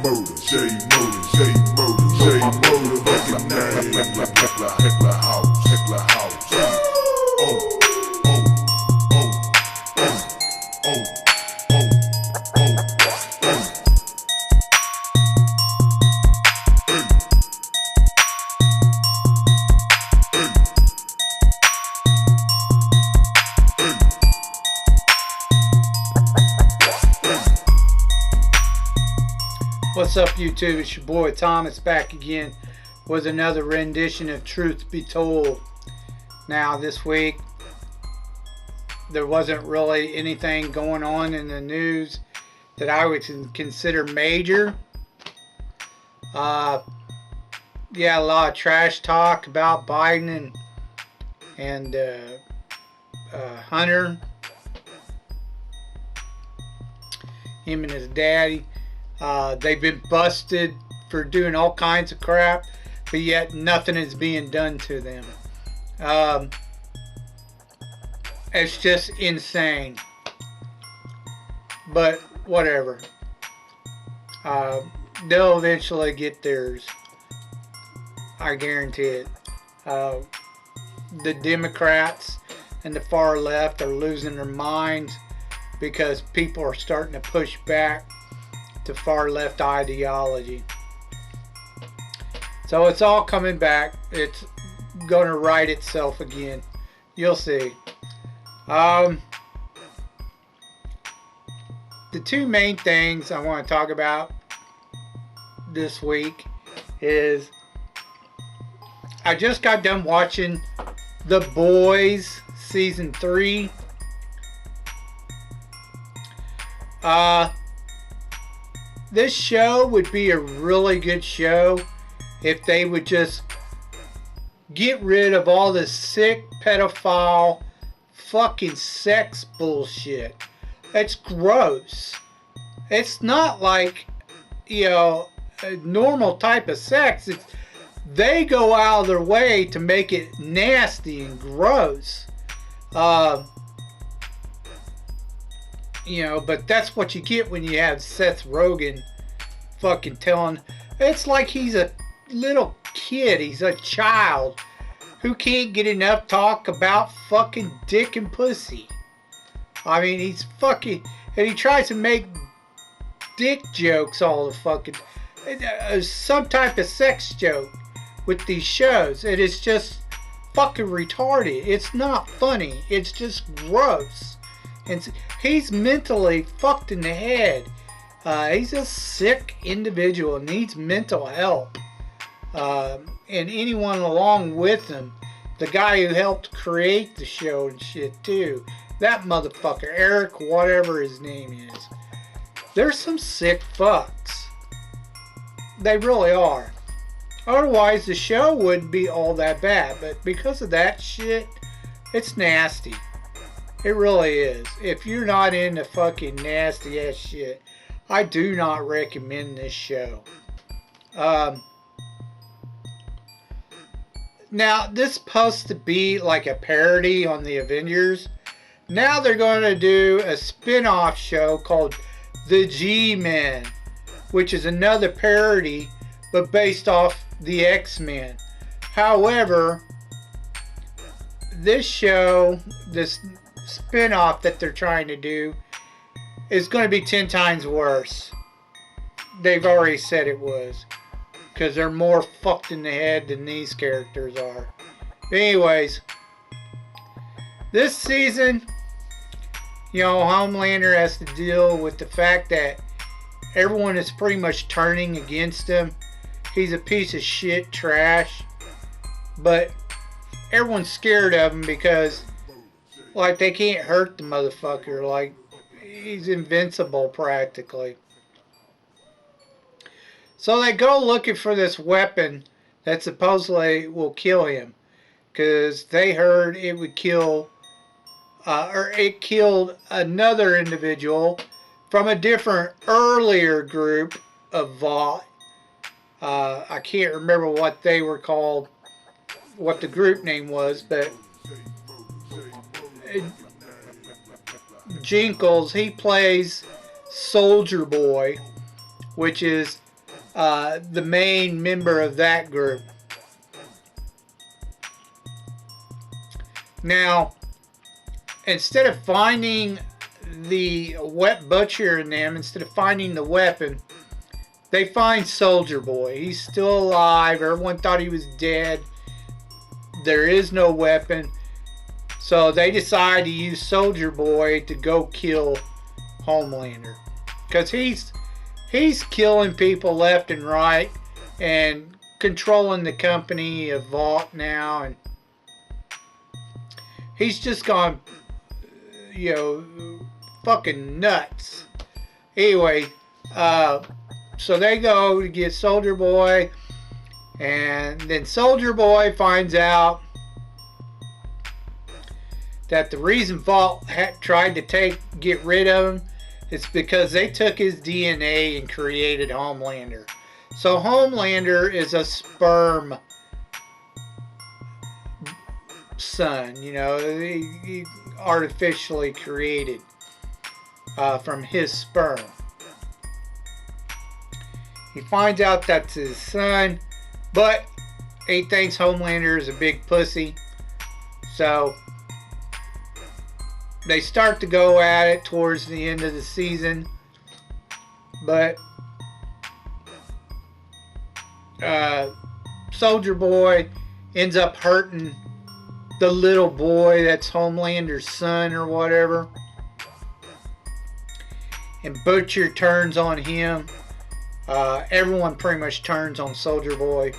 Motor, J Motor, J Motor, J Motor, recognize Heckler House, Heckler House. Oh, oh, oh, oh, oh, oh, oh, oh. What's up, YouTube? It's your boy Thomas back again with another rendition of Truth Be Told. Now, this week there wasn't really anything going on in the news that I would consider major. Yeah, a lot of trash talk about Biden and Hunter, him and his daddy. They've been busted for doing all kinds of crap, but yet nothing is being done to them. It's just insane. But whatever. They'll eventually get theirs. I guarantee it. The Democrats and the far left are losing their minds because people are starting to push back to far left ideology. So it's all coming back. It's going to right itself again. You'll see. The two main things I want to talk about this week is I just got done watching The Boys Season 3. This show would be a really good show if they would just get rid of all this sick, pedophile, fucking sex bullshit. It's gross. It's not like, you know, a normal type of sex. They go out of their way to make it nasty and gross. You know, but that's what you get when you have Seth Rogen fucking telling. It's like he's a little kid. He's a child who can't get enough talk about fucking dick and pussy. I mean, he's fucking, and he tries to make dick jokes all the fucking, some type of sex joke with these shows. It is just fucking retarded. It's not funny. It's just gross. And he's mentally fucked in the head. He's a sick individual, needs mental help. And anyone along with him, the guy who helped create the show and shit too, that motherfucker, Eric, whatever his name is. There's some sick fucks. They really are. Otherwise, the show wouldn't be all that bad. But because of that shit, it's nasty. It really is. If you're not into fucking nasty ass shit, I do not recommend this show. Now, this is supposed to be like a parody on the Avengers. Now they're going to do a spin-off show called The G-Men, which is another parody, but based off the X-Men. However, this show, this spin-off that they're trying to do, is going to be 10 times worse. They've already said it was, because they're more fucked in the head than these characters are. But anyways, this season, you know, Homelander has to deal with the fact that everyone is pretty much turning against him. He's a piece of shit trash, but everyone's scared of him because, like, they can't hurt the motherfucker. Like, he's invincible practically. So they go looking for this weapon that supposedly will kill him, because they heard it would kill, or it killed another individual from a different earlier group of Vought. I can't remember what they were called, what the group name was, but Jinkles, he plays Soldier Boy, which is the main member of that group. Now, instead of finding the wet butcher in them, instead of finding the weapon, they find Soldier Boy. He's still alive. Everyone thought he was dead. There is no weapon. So they decide to use Soldier Boy to go kill Homelander. Because he's killing people left and right and controlling the company of Vault now. And he's just gone, fucking nuts. Anyway, so they go to get Soldier Boy, and then Soldier Boy finds out that the reason Vault tried to get rid of him is because they took his DNA and created Homelander. So Homelander is a sperm son, he artificially created from his sperm. He finds out that's his son, but he thinks Homelander is a big pussy. So they start to go at it towards the end of the season, but Soldier Boy ends up hurting the little boy that's Homelander's son or whatever, and Butcher turns on him. Everyone pretty much turns on Soldier Boy.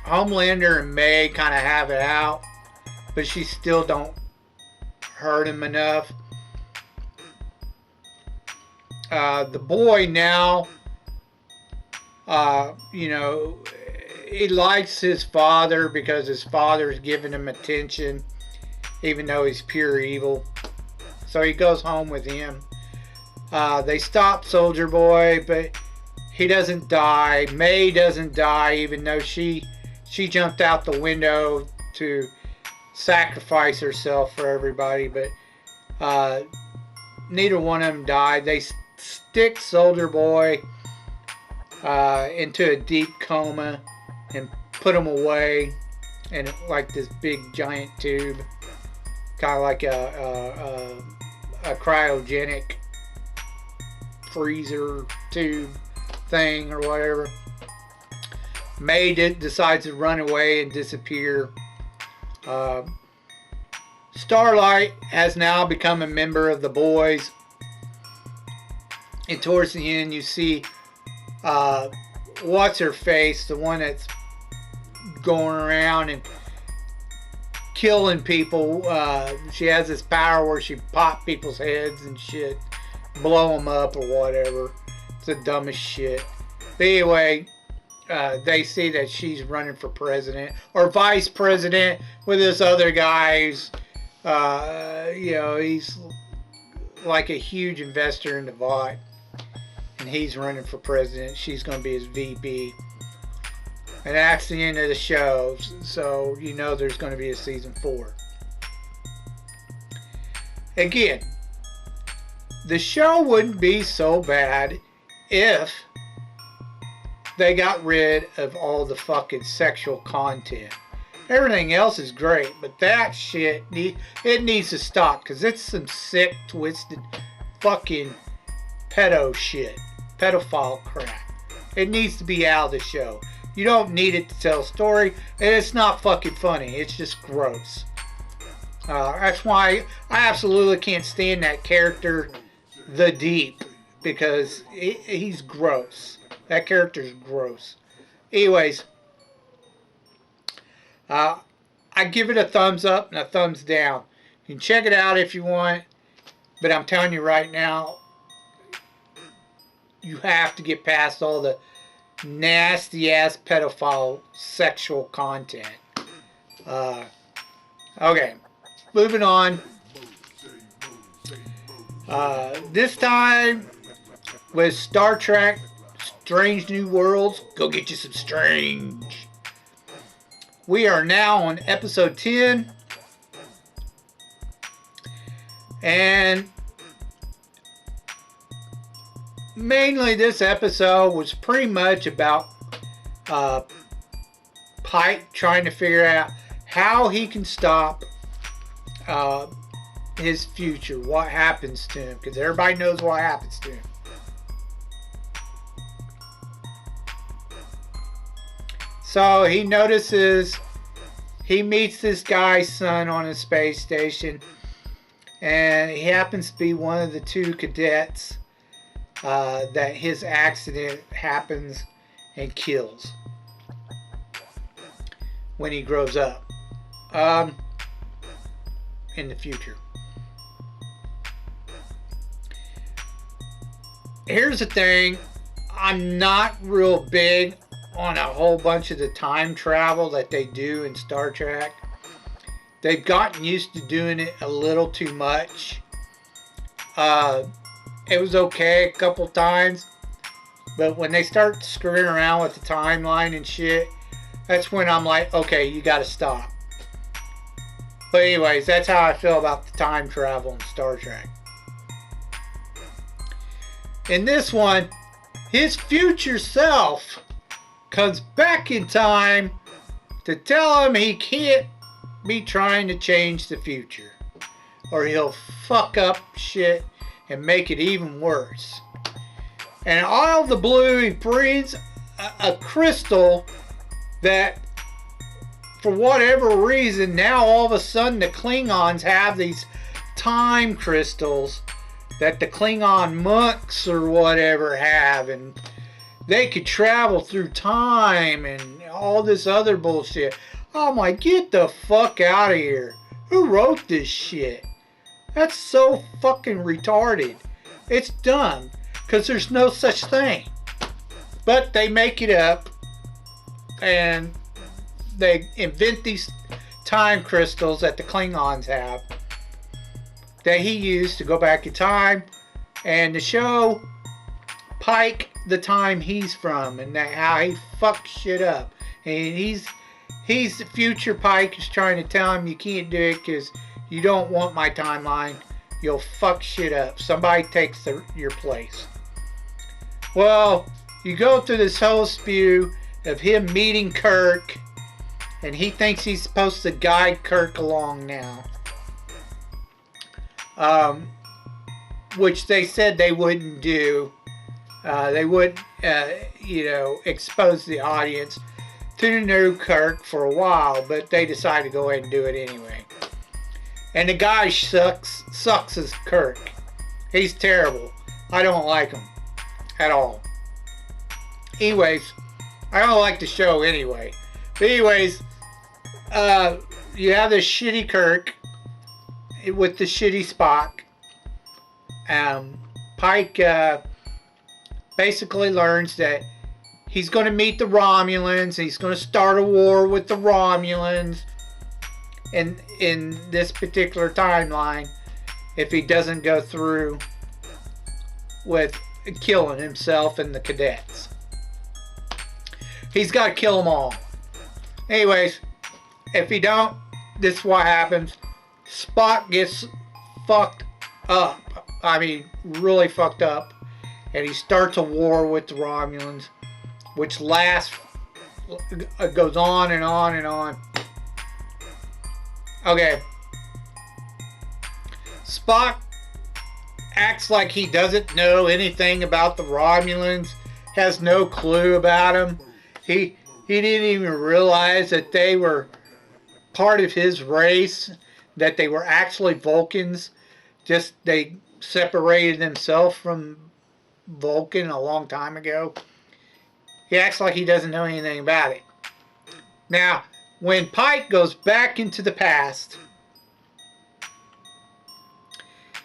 Homelander and May kind of have it out, but she still don't hurt him enough. The boy now, he likes his father because his father's giving him attention, even though he's pure evil. So he goes home with him. They stop Soldier Boy, but he doesn't die. May doesn't die, even though she jumped out the window to sacrifice herself for everybody. But neither one of them died. They stick Soldier Boy into a deep coma and put him away in like this big giant tube, kind of like a cryogenic freezer tube thing or whatever. May decides to run away and disappear. Starlight has now become a member of the boys, and towards the end you see what's her face, the one that's going around and killing people. She has this power where she pop people's heads and shit, blow them up or whatever. It's the dumbest shit. But anyway, they see that she's running for president or vice president with this other guy who's, he's like a huge investor in the Vought, and he's running for president. She's going to be his VP. And that's the end of the show. So there's going to be a season 4. Again, the show wouldn't be so bad if they got rid of all the fucking sexual content. Everything else is great, but that shit, it needs to stop, because it's some sick, twisted fucking pedo shit. Pedophile crap. It needs to be out of the show. You don't need it to tell a story, and it's not fucking funny. It's just gross. That's why I absolutely can't stand that character, The Deep, because he's gross. That character's gross. Anyways, I give it a thumbs up and a thumbs down. You can check it out if you want, but I'm telling you right now, you have to get past all the nasty ass pedophile sexual content. Okay, moving on. This time with Star Trek Strange New Worlds. Go get you some strange. We are now on episode 10, and mainly this episode was pretty much about Pike trying to figure out how he can stop his future, what happens to him, because everybody knows what happens to him. So he notices, he meets this guy's son on a space station, and he happens to be one of the two cadets that his accident happens and kills when he grows up in the future. Here's the thing, I'm not real big on a whole bunch of the time travel that they do in Star Trek. They've gotten used to doing it a little too much. It was okay a couple times, but when they start screwing around with the timeline and shit, that's when I'm like, okay, you gotta stop. But anyways, that's how I feel about the time travel in Star Trek. In this one, his future self comes back in time to tell him he can't be trying to change the future, or he'll fuck up shit and make it even worse. And out of the blue, he brings a crystal that, for whatever reason, now all of a sudden the Klingons have these time crystals that the Klingon monks or whatever have, and they could travel through time and all this other bullshit. I'm like, get the fuck out of here. Who wrote this shit? That's so fucking retarded. It's dumb, because there's no such thing. But they make it up, and they invent these time crystals that the Klingons have that he used to go back in time and to show Pike the time he's from and that how he fucked shit up. And he's the future Pike is trying to tell him, you can't do it because you don't want my timeline. You'll fuck shit up. Somebody takes your place. Well, you go through this whole spew of him meeting Kirk, and he thinks he's supposed to guide Kirk along now. Which they said they wouldn't do. They would, expose the audience to the new Kirk for a while, but they decided to go ahead and do it anyway. And the guy sucks as Kirk. He's terrible. I don't like him at all. Anyways, I don't like the show anyway. But anyways, you have this shitty Kirk with the shitty Spock. Pike basically learns that he's going to meet the Romulans. He's going to start a war with the Romulans in this particular timeline if he doesn't go through with killing himself and the cadets. He's got to kill them all. Anyways, if he don't, this is what happens. Spock gets fucked up. I mean, really fucked up. And he starts a war with the Romulans, which goes on and on and on. Okay. Spock acts like he doesn't know anything about the Romulans, has no clue about them. He didn't even realize that they were part of his race, that they were actually Vulcans. Just they separated themselves from Vulcan a long time ago. He acts like he doesn't know anything about it. Now, when Pike goes back into the past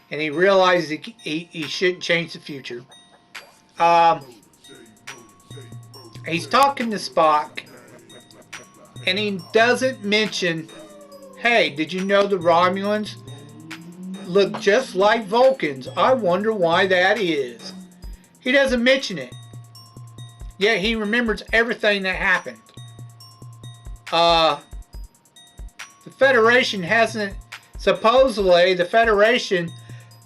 and he realizes he shouldn't change the future, he's talking to Spock, and he doesn't mention, hey, did you know the Romulans look just like Vulcans? I wonder why that is. He doesn't mention it. Yet he remembers everything that happened. The Federation hasn't... Supposedly, the Federation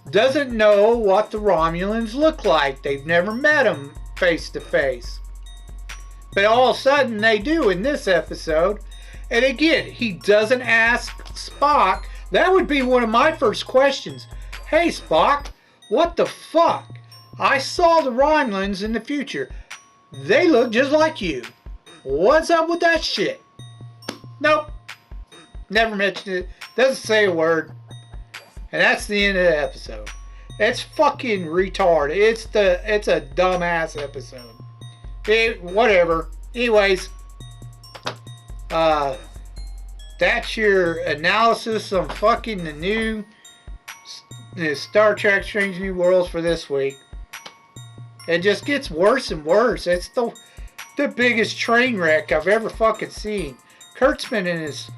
doesn't know what the Romulans look like. They've never met them face to face. But all of a sudden they do in this episode. And again, he doesn't ask Spock. That would be one of my first questions. Hey Spock, what the fuck? I saw the Romulans in the future. They look just like you. What's up with that shit? Nope. Never mentioned it. Doesn't say a word. And that's the end of the episode. It's fucking retarded. It's a dumbass episode. Whatever. Anyways, that's your analysis on fucking the new Star Trek Strange New Worlds for this week. It just gets worse and worse. It's the biggest train wreck I've ever fucking seen. Kurtzman and his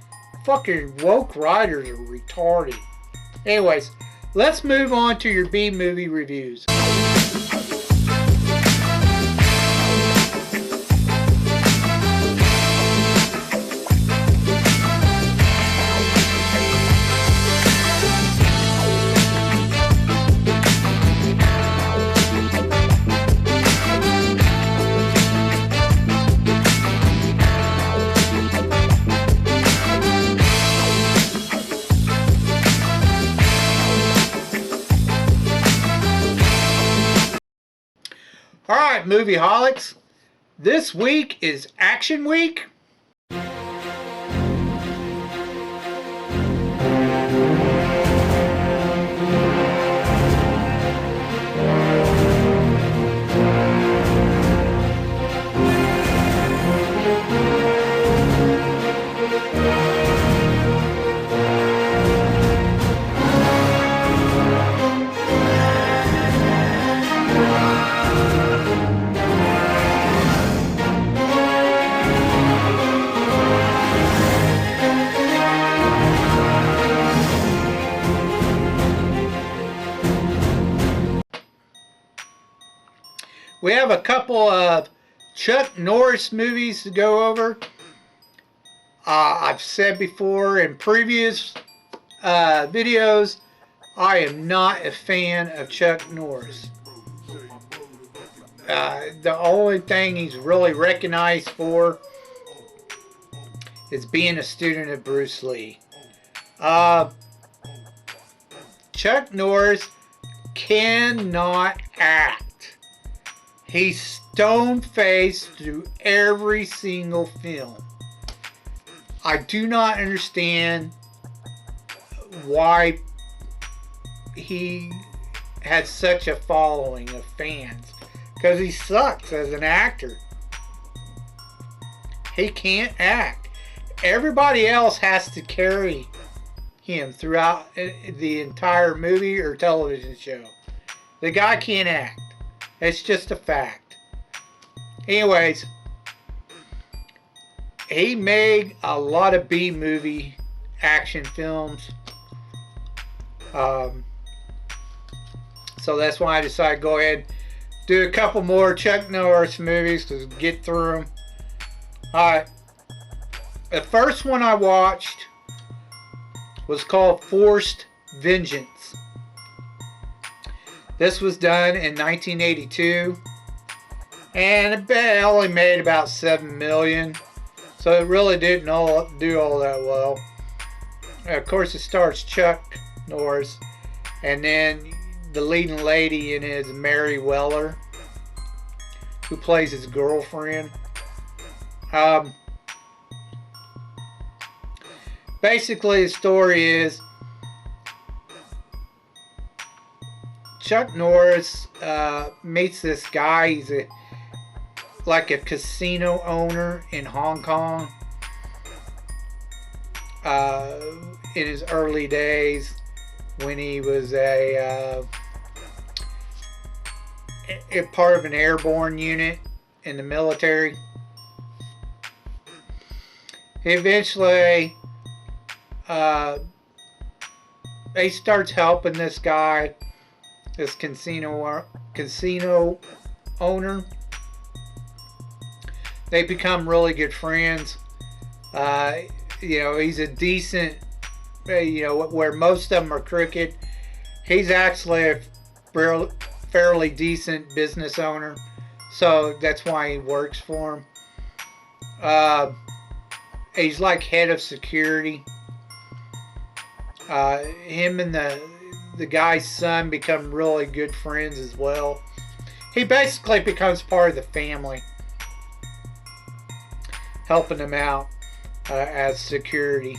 fucking woke writers are retarded. Anyways, let's move on to your B-movie reviews. Alright, Movieholics. This week is Action Week. We have a couple of Chuck Norris movies to go over. I've said before in previous videos, I am not a fan of Chuck Norris. The only thing he's really recognized for is being a student of Bruce Lee. Chuck Norris cannot act. He's stone-faced through every single film. I do not understand why he had such a following of fans. Because he sucks as an actor. He can't act. Everybody else has to carry him throughout the entire movie or television show. The guy can't act. It's just a fact. Anyways, he made a lot of B-movie action films. So that's why I decided to go ahead and do a couple more Chuck Norris movies to get through them. Alright. The first one I watched was called Forced Vengeance. This was done in 1982, and it only made about $7 million, so it really didn't do all that well. Of course, it stars Chuck Norris, and then the leading lady in it is Mary Weller, who plays his girlfriend. Basically, the story is Chuck Norris meets this guy. He's like a casino owner in Hong Kong. In his early days, when he was a part of an airborne unit in the military. Eventually, he starts helping this guy, this casino owner. They become really good friends. He's a decent, where most of them are crooked, He's actually a fairly decent business owner, so that's why he works for him. He's like head of security. Him and the guy's son become really good friends as well. He basically becomes part of the family, helping him out as security.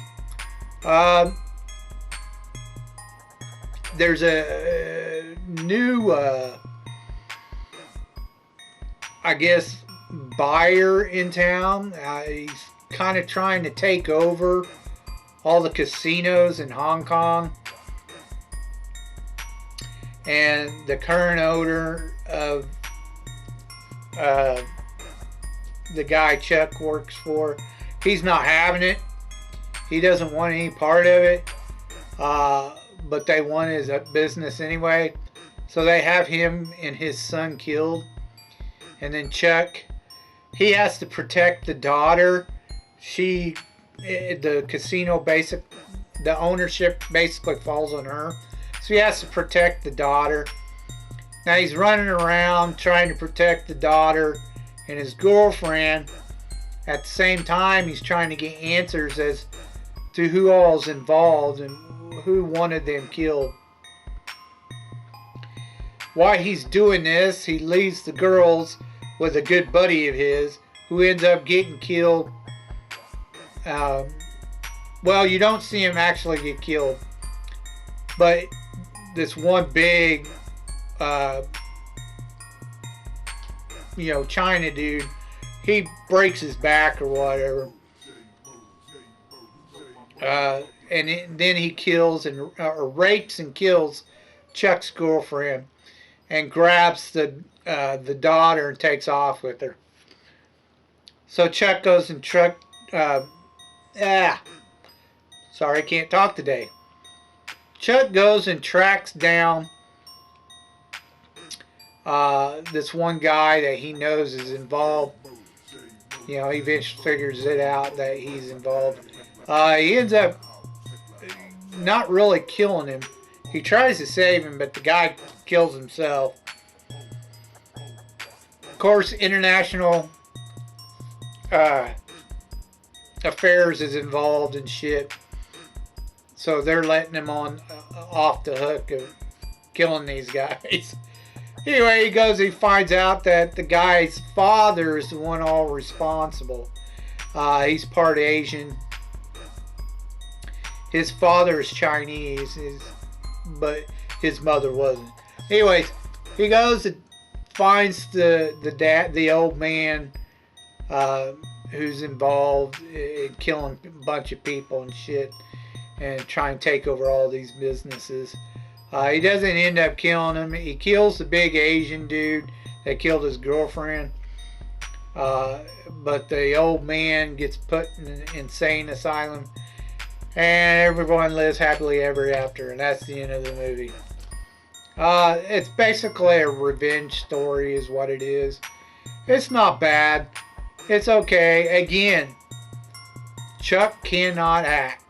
There's a new, I guess, buyer in town. He's kind of trying to take over all the casinos in Hong Kong. And the current owner of the guy Chuck works for, he's not having it. He doesn't want any part of it. But they want his business anyway. So they have him and his son killed. And then Chuck, he has to protect the daughter. The casino the ownership basically falls on her. So he has to protect the daughter. Now he's running around trying to protect the daughter and his girlfriend. At the same time, he's trying to get answers as to who all is involved and who wanted them killed. While he's doing this, he leaves the girls with a good buddy of his who ends up getting killed. Well, you don't see him actually get killed, but this one big, China dude, he breaks his back or whatever. And then he kills or rapes and kills Chuck's girlfriend and grabs the daughter and takes off with her. So Chuck goes and sorry, I can't talk today. Chuck goes and tracks down this one guy that he knows is involved. He eventually figures it out that he's involved. He ends up not really killing him. He tries to save him, but the guy kills himself. Of course, international affairs is involved and shit. So they're letting him off the hook of killing these guys. Anyway, he goes, he finds out that the guy's father is the one all responsible. He's part Asian. His father is Chinese, but his mother wasn't. Anyways, he goes and finds the old man who's involved in killing a bunch of people and shit, and try and take over all these businesses. He doesn't end up killing him. He kills the big Asian dude that killed his girlfriend. But the old man gets put in an insane asylum. And everyone lives happily ever after. And that's the end of the movie. It's basically a revenge story is what it is. It's not bad. It's okay. Again, Chuck cannot act.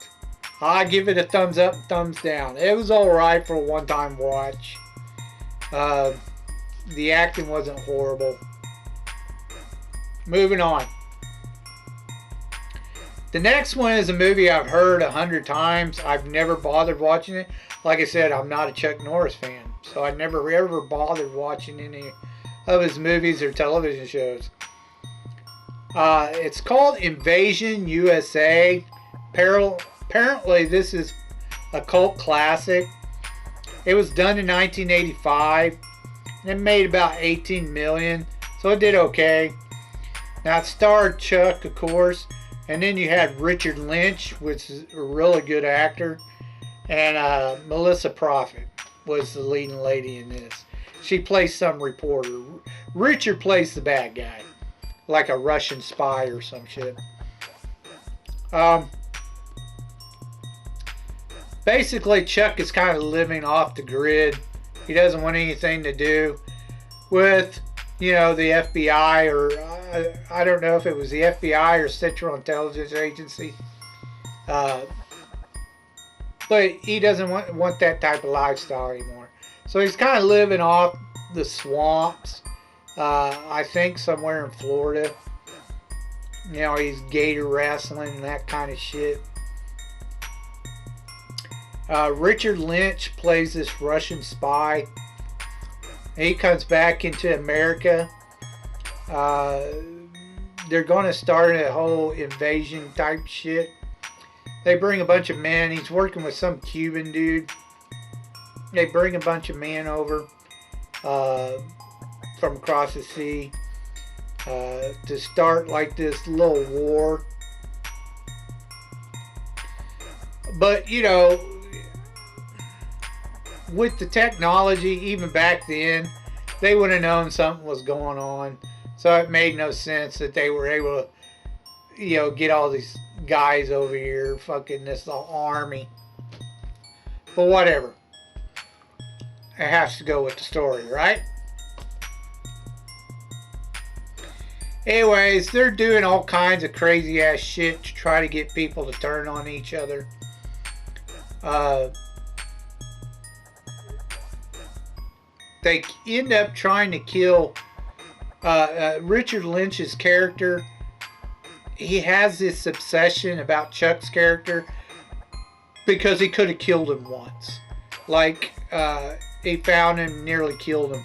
I give it a thumbs up and thumbs down. It was alright for a one-time watch. The acting wasn't horrible. Moving on. The next one is a movie I've heard 100 times. I've never bothered watching it. Like I said, I'm not a Chuck Norris fan, so I never ever bothered watching any of his movies or television shows. It's called Invasion U.S.A. Apparently, this is a cult classic. It was done in 1985. And it made about 18 million, so it did okay. Now, it starred Chuck, of course, and then you had Richard Lynch, which is a really good actor, and Melissa Prophet was the leading lady in this. She plays some reporter. Richard plays the bad guy, like a Russian spy or some shit. Basically, Chuck is kind of living off the grid. He doesn't want anything to do with, the FBI, or I don't know if it was the FBI or Central Intelligence Agency. but he doesn't want that type of lifestyle anymore. So he's kind of living off the swamps. I think somewhere in Florida. You know, he's gator wrestling and that kind of shit. Richard Lynch plays this Russian spy. He comes back into America. They're going to start a whole invasion type shit. They bring a bunch of men. He's working with some Cuban dude. They bring a bunch of men over from across the sea to start like this little war. But, you know, with the technology, even back then, they would have known something was going on. So it made no sense that they were able to, you know, get all these guys over here, fucking this army. But whatever. It has to go with the story, right? Anyways, they're doing all kinds of crazy ass shit to try to get people to turn on each other. They end up trying to kill Richard Lynch's character. He has this obsession about Chuck's character because he could have killed him once. Like, he found him, nearly killed him.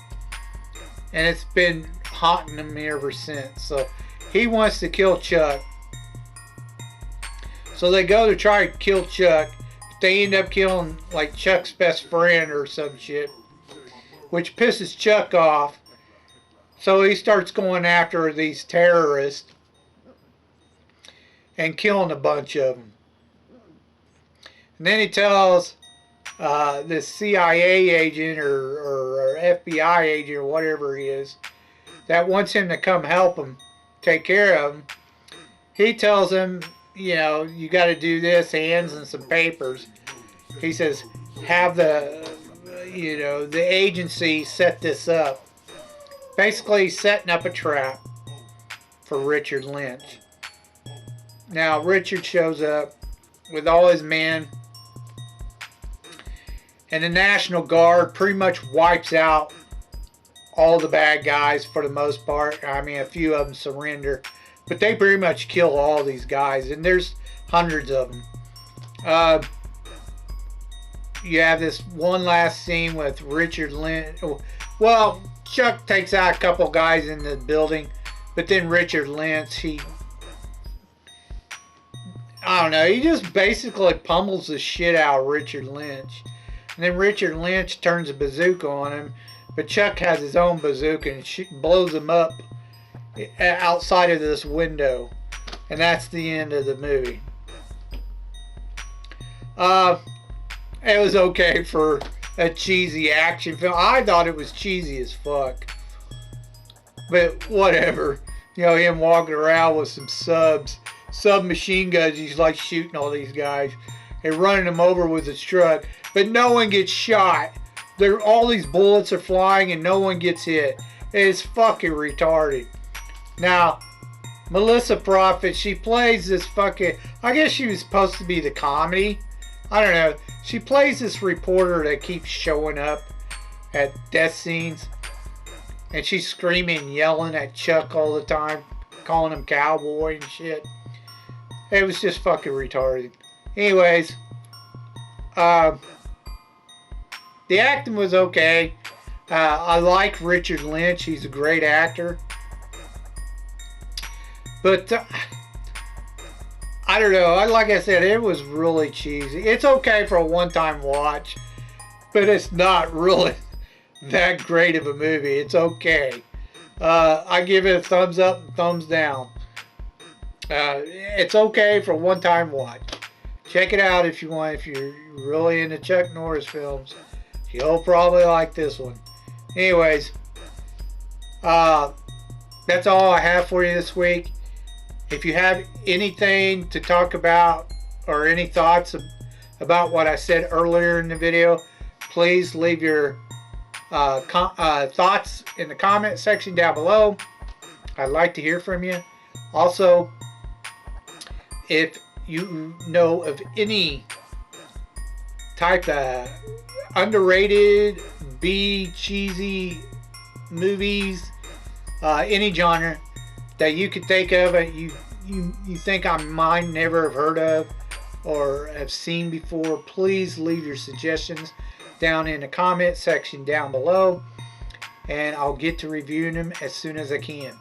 And it's been haunting him ever since. So he wants to kill Chuck. So they go to try to kill Chuck. They end up killing, like, Chuck's best friend or some shit, which pisses Chuck off. So he starts going after these terrorists and killing a bunch of them. And then he tells this CIA agent or FBI agent or whatever he is that wants him to come help him take care of him. He tells him, you know, you got to do this, hands and some papers. He says, have the, you know, the agency set this up. Basically setting up a trap for Richard Lynch. Now Richard shows up with all his men, and the National Guard pretty much wipes out all the bad guys for the most part. I mean, a few of them surrender, but they pretty much kill all these guys, and there's hundreds of them. You have this one last scene with Richard Lynch. Well, Chuck takes out a couple guys in the building, but then Richard Lynch, I don't know, he just basically pummels the shit out of Richard Lynch. And then Richard Lynch turns a bazooka on him, but Chuck has his own bazooka and blows him up outside of this window. And that's the end of the movie. It was okay for a cheesy action film. I thought it was cheesy as fuck. But whatever. You know, him walking around with some submachine guns. He's like shooting all these guys and running them over with his truck. But no one gets shot. All these bullets are flying and no one gets hit. It's fucking retarded. Now, Melissa Prophet, she plays this fucking, I guess she was supposed to be the comedy. I don't know. She plays this reporter that keeps showing up at death scenes. And she's screaming and yelling at Chuck all the time, calling him cowboy and shit. It was just fucking retarded. Anyways, the acting was okay. I like Richard Lynch. He's a great actor. But I don't know. Like I said, it was really cheesy. It's okay for a one-time watch, but it's not really that great of a movie. It's okay. I give it a thumbs up and thumbs down. It's okay for a one-time watch. Check it out if you want. If you're really into Chuck Norris films, you'll probably like this one. Anyways, that's all I have for you this week. If you have anything to talk about or any thoughts about what I said earlier in the video, please leave your thoughts in the comment section down below. I'd like to hear from you. Also, if you know of any type of underrated, B cheesy movies, any genre that you could think of, you think I might never have heard of or have seen before, please leave your suggestions down in the comment section down below, and I'll get to reviewing them as soon as I can.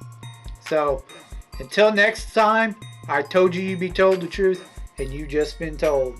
So until next time, I told you you'd be told the truth, and you just been told.